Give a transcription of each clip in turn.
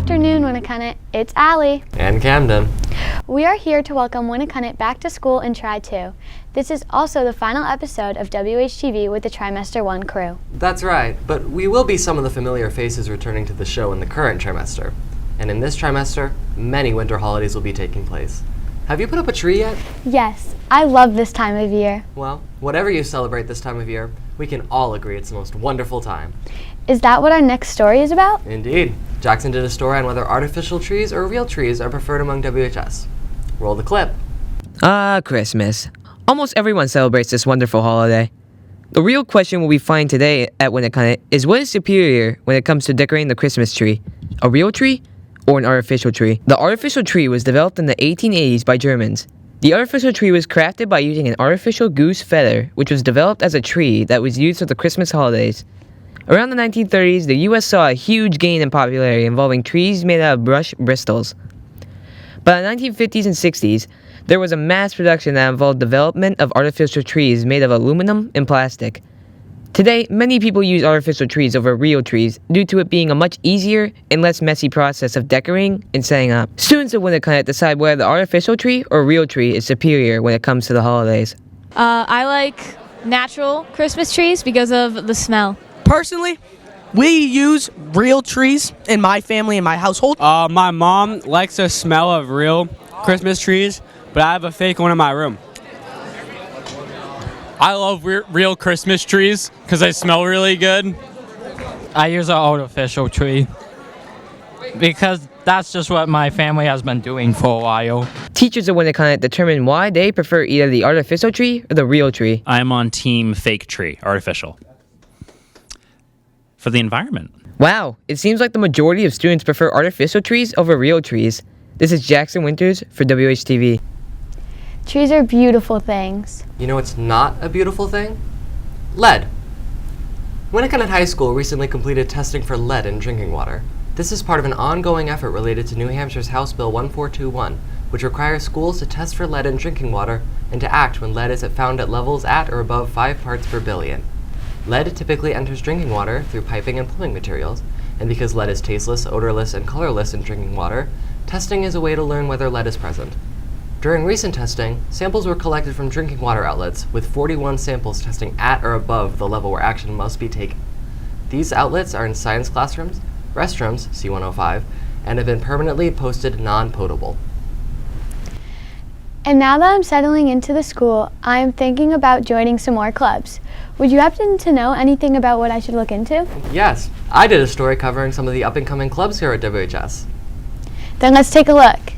afternoon, Winnacunnet. It's Allie. And Camden. We are here to welcome Winnacunnet back to school in Tri 2. This is also the final episode of WHTV with the Trimester 1 crew. That's right, but we will be some of the familiar faces returning to the show in the current trimester. And in this trimester, many winter holidays will be taking place. Have you put up a tree yet? Yes, I love this time of year. Well, whatever you celebrate this time of year, we can all agree it's the most wonderful time. Is that what our next story is about? Indeed. Jackson did a story on whether artificial trees or real trees are preferred among WHS. Roll the clip. Christmas. Almost everyone celebrates this wonderful holiday. The real question we find today at Winnacunnet is what is superior when it comes to decorating the Christmas tree? A real tree or an artificial tree? The artificial tree was developed in the 1880s by Germans. The artificial tree was crafted by using an artificial goose feather, which was developed as a tree that was used for the Christmas holidays. Around the 1930s, the US saw a huge gain in popularity involving trees made out of brush bristles. By the 1950s and 60s, there was a mass production that involved development of artificial trees made of aluminum and plastic. Today, many people use artificial trees over real trees due to it being a much easier and less messy process of decorating and setting up. Students at Winnacunnet decide whether the artificial tree or real tree is superior when it comes to the holidays. I like natural Christmas trees because of the smell. Personally, we use real trees in my family, in my household. My mom likes the smell of real Christmas trees, but I have a fake one in my room. I love real Christmas trees because they smell really good. I use an artificial tree because that's just what my family has been doing for a while. Teachers at Winnacunnet determine why they prefer either the artificial tree or the real tree. I'm on team fake tree, artificial. For the environment. Wow, it seems like the majority of students prefer artificial trees over real trees. This is Jackson Winters for WHTV. Trees are beautiful things. You know what's not a beautiful thing? Lead. Winnacunnet High School recently completed testing for lead in drinking water. This is part of an ongoing effort related to New Hampshire's House Bill 1421, which requires schools to test for lead in drinking water and to act when lead is found at levels at or above 5 parts per billion. Lead typically enters drinking water through piping and plumbing materials, and because lead is tasteless, odorless, and colorless in drinking water, testing is a way to learn whether lead is present. During recent testing, samples were collected from drinking water outlets, with 41 samples testing at or above the level where action must be taken. These outlets are in science classrooms, restrooms, C105, and have been permanently posted non-potable. And now that I'm settling into the school, I am thinking about joining some more clubs. Would you happen to know anything about what I should look into? Yes, I did a story covering some of the up-and-coming clubs here at WHS. Then let's take a look.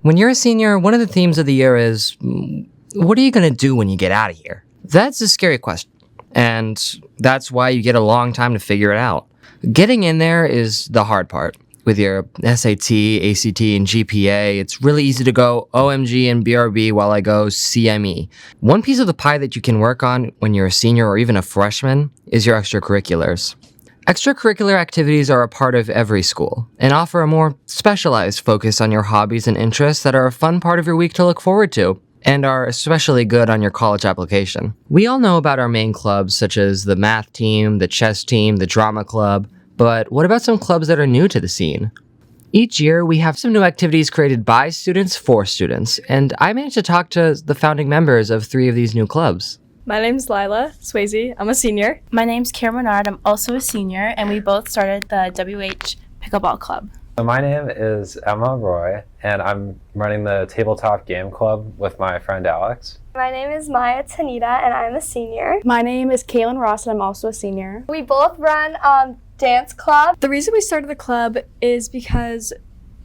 When you're a senior, one of the themes of the year is, what are you going to do when you get out of here? That's a scary question, and that's why you get a long time to figure it out. Getting in there is the hard part. With your SAT, ACT, and GPA, it's really easy to go OMG and BRB while I go CME. One piece of the pie that you can work on when you're a senior or even a freshman is your extracurriculars. Extracurricular activities are a part of every school and offer a more specialized focus on your hobbies and interests that are a fun part of your week to look forward to and are especially good on your college application. We all know about our main clubs such as the math team, the chess team, the drama club, but what about some clubs that are new to the scene? Each year, we have some new activities created by students for students, and I managed to talk to the founding members of 3 of these new clubs. My name's Lila Swayze. I'm a senior. My name's Karen Bernard. I'm also a senior, and we both started the WH Pickleball Club. So my name is Emma Roy, and I'm running the Tabletop Game Club with my friend Alex. My name is Maya Tanita, and I'm a senior. My name is Kaylin Ross, and I'm also a senior. We both run dance club. The reason we started the club is because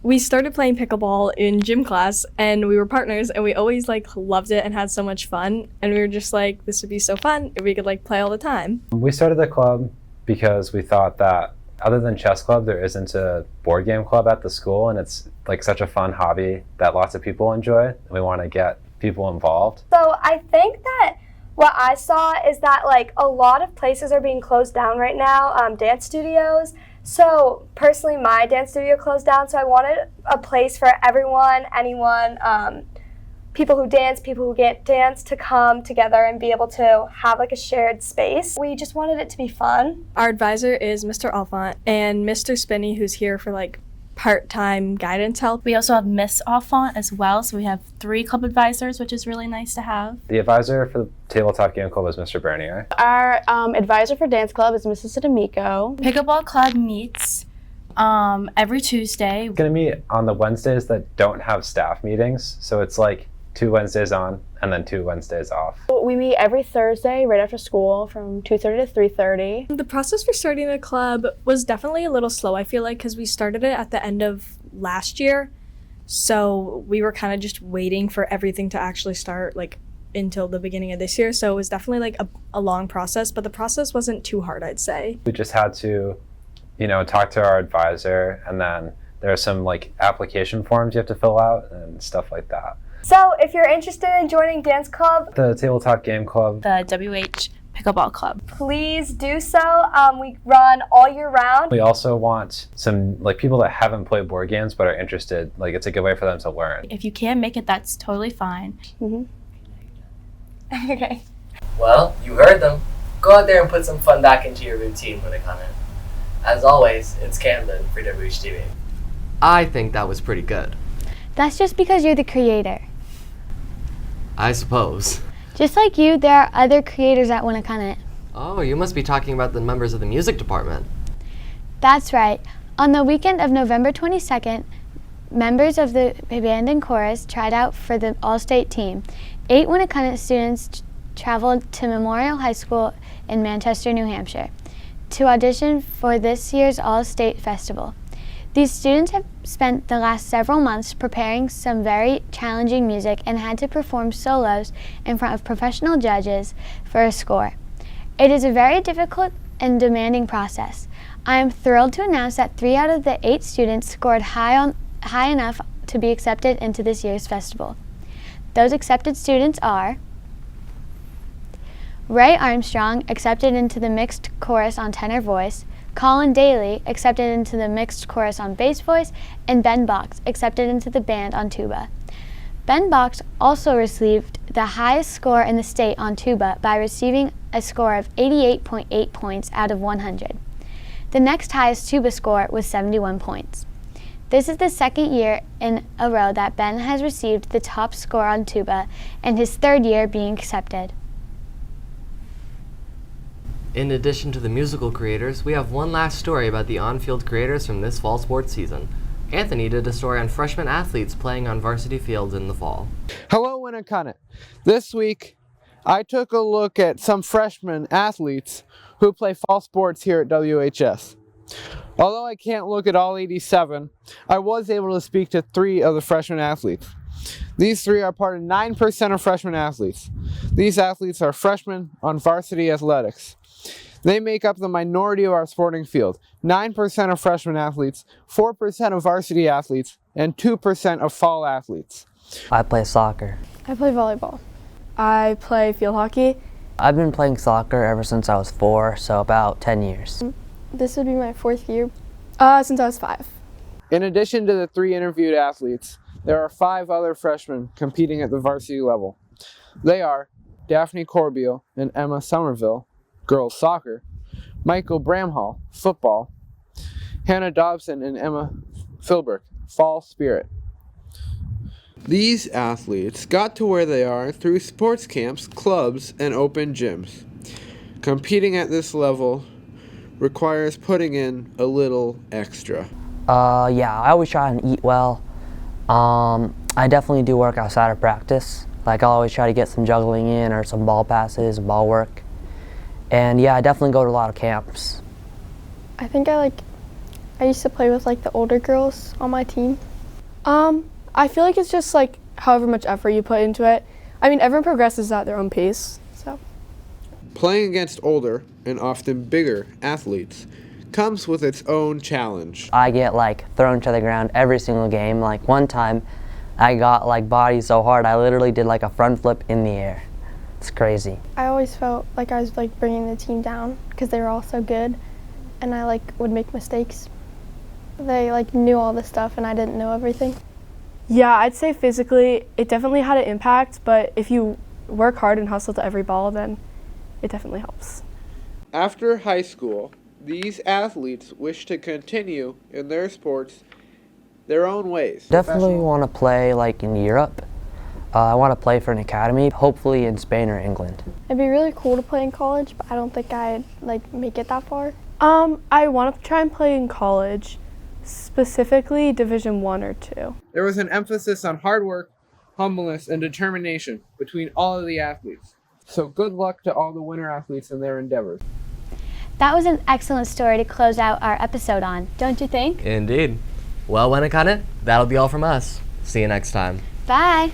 we started playing pickleball in gym class and we were partners and we always loved it and had so much fun, and we were just like, this would be so fun if we could play all the time. We started the club because we thought that other than chess club, there isn't a board game club at the school, and it's such a fun hobby that lots of people enjoy, and we want to get people involved. So I think that what I saw is that a lot of places are being closed down right now, dance studios. So personally, my dance studio closed down, so I wanted a place for everyone, anyone, people who dance, people who can't dance, to come together and be able to have a shared space. We just wanted it to be fun. Our advisor is Mr. Alfont, and Mr. Spinney, who's here for part-time guidance help. We also have Miss Offont as well, so we have 3 club advisors, which is really nice to have. The advisor for the Tabletop Game Club is Mr. Bernier. Our advisor for dance club is Mrs. D'Amico. Pickleball club meets every Tuesday. It's going to meet on the Wednesdays that don't have staff meetings, so it's like 2 Wednesdays on and then 2 Wednesdays off. We meet every Thursday right after school from 2:30 to 3:30. The process for starting the club was definitely a little slow, I feel like, because we started it at the end of last year. So we were kind of just waiting for everything to actually start like until the beginning of this year. So it was definitely like a long process, but the process wasn't too hard, I'd say. We just had to, talk to our advisor, and then there are some like application forms you have to fill out and stuff like that. So if you're interested in joining dance club, The Tabletop Game Club, The WH Pickleball Club. please do so. We run all year round. we also want some like people that haven't played board games but are interested. Like, it's a good way for them to learn. If you can't make it, that's totally fine. Okay. Well, you heard them. Go out there and put some fun back into your routine when it comes in. As always, it's Camden for WHTV. I think that was pretty good. That's just because you're the creator. I suppose. Just like you, there are other creators at Winnacunnet. Oh, you must be talking about the members of the music department. That's right. On the weekend of November 22nd, members of the band and chorus tried out for the all-state team. 8 Winnacunnet students traveled to Memorial High School in Manchester, New Hampshire, to audition for this year's all-state festival. These students have spent the last several months preparing some very challenging music and had to perform solos in front of professional judges for a score. It is a very difficult and demanding process. I am thrilled to announce that 3 out of the 8 students scored high enough to be accepted into this year's festival. Those accepted students are Ray Armstrong, accepted into the mixed chorus on tenor voice, Colin Daly, accepted into the mixed chorus on bass voice, and Ben Box, accepted into the band on tuba. Ben Box also received the highest score in the state on tuba by receiving a score of 88.8 points out of 100. The next highest tuba score was 71 points. This is the second year in a row that Ben has received the top score on tuba, and his 3rd year being accepted. In addition to the musical creators, we have one last story about the on-field creators from this fall sports season. Anthony did a story on freshman athletes playing on varsity fields in the fall. Hello, Winnacunnet. This week, I took a look at some freshman athletes who play fall sports here at WHS. Although I can't look at all 87, I was able to speak to 3 of the freshman athletes. These 3 are part of 9% of freshman athletes. These athletes are freshmen on varsity athletics. They make up the minority of our sporting field. 9% of freshman athletes, 4% of varsity athletes, and 2% of fall athletes. I play soccer. I play volleyball. I play field hockey. I've been playing soccer ever since I was 4, so about 10 years. This would be my 4th year since I was 5. In addition to the 3 interviewed athletes, there are 5 other freshmen competing at the varsity level. They are Daphne Corbeil and Emma Somerville, girls soccer, Michael Bramhall, football, Hannah Dobson and Emma Philbrook, fall spirit. These athletes got to where they are through sports camps, clubs, and open gyms. Competing at this level requires putting in a little extra. Yeah, I always try and eat well. I definitely do work outside of practice. Like, I'll always try to get some juggling in or some ball passes, ball work. And yeah, I definitely go to a lot of camps. I think I used to play with the older girls on my team. I feel like it's just however much effort you put into it. I mean, everyone progresses at their own pace, so. Playing against older and often bigger athletes comes with its own challenge. I get thrown to the ground every single game. One time I got bodied so hard I literally did a front flip in the air. It's crazy. I always felt like I was bringing the team down because they were all so good, and I would make mistakes. They knew all this stuff and I didn't know everything. Yeah, I'd say physically it definitely had an impact, but if you work hard and hustle to every ball, then it definitely helps. After high school, these athletes wish to continue in their sports their own ways. Definitely want to play like in Europe. I want to play for an academy, hopefully in Spain or England. It'd be really cool to play in college, but I don't think I'd like make it that far. I want to try and play in college, specifically Division 1 or 2. There was an emphasis on hard work, humbleness, and determination between all of the athletes. So good luck to all the winter athletes in their endeavors. That was an excellent story to close out our episode on, don't you think? Indeed. Well, Winnicott, that'll be all from us. See you next time. Bye.